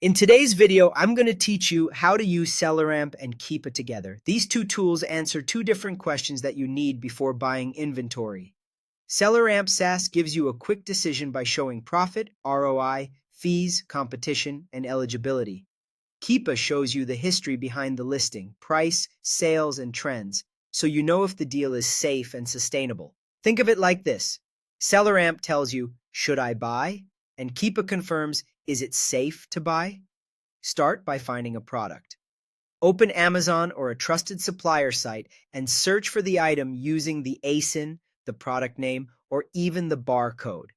In today's video, I'm going to teach you how to use Selleramp and Keepa together. These two tools answer two different questions that you need before buying inventory. Selleramp SaaS gives you a quick decision by showing profit, ROI, fees, competition, and eligibility. Keepa shows you the history behind the listing, price, sales, and trends, so you know if the deal is safe and sustainable. Think of it like this. Selleramp tells you, should I buy? And Keepa confirms, is it safe to buy? Start by finding a product. Open Amazon or a trusted supplier site and search for the item using the ASIN, the product name, or even the barcode.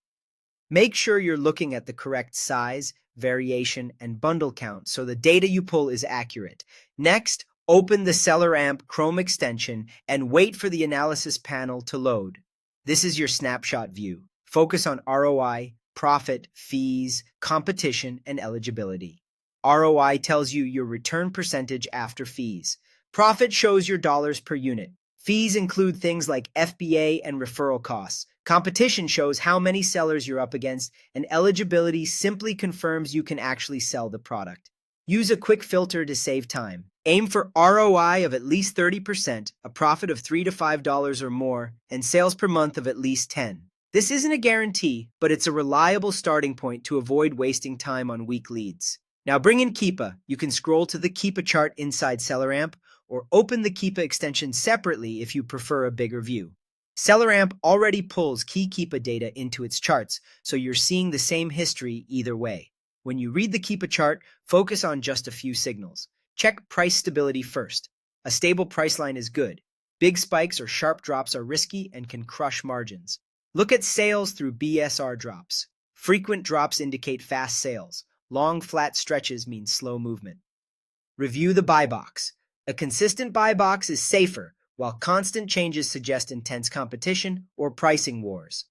Make sure you're looking at the correct size, variation, and bundle count so the data you pull is accurate. Next, open the Selleramp Chrome extension and wait for the analysis panel to load. This is your snapshot view. Focus on ROI, profit, fees, competition, and eligibility. ROI tells you your return percentage after fees. Profit shows your dollars per unit. Fees include things like FBA and referral costs. Competition shows how many sellers you're up against, and eligibility simply confirms you can actually sell the product. Use a quick filter to save time. Aim for ROI of at least 30%, a profit of $3 to $5 or more, and sales per month of at least 10. This isn't a guarantee, but it's a reliable starting point to avoid wasting time on weak leads. Now bring in Keepa. You can scroll to the Keepa chart inside Selleramp, or open the Keepa extension separately if you prefer a bigger view. Selleramp already pulls key Keepa data into its charts, so you're seeing the same history either way. When you read the Keepa chart, focus on just a few signals. Check price stability first. A stable price line is good. Big spikes or sharp drops are risky and can crush margins. Look at sales through BSR drops. Frequent drops indicate fast sales. Long, flat stretches mean slow movement. Review the buy box. A consistent buy box is safer, while constant changes suggest intense competition or pricing wars.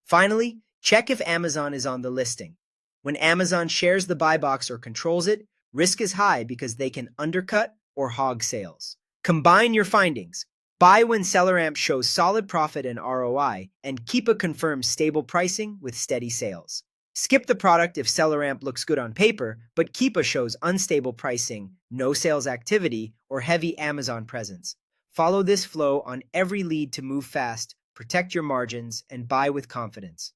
Finally, check if Amazon is on the listing. When Amazon shares the buy box or controls it, risk is high because they can undercut or hog sales. Combine your findings. Buy when Selleramp shows solid profit and ROI, and Keepa confirms stable pricing with steady sales. Skip the product if Selleramp looks good on paper, but Keepa shows unstable pricing, no sales activity, or heavy Amazon presence. Follow this flow on every lead to move fast, protect your margins, and buy with confidence.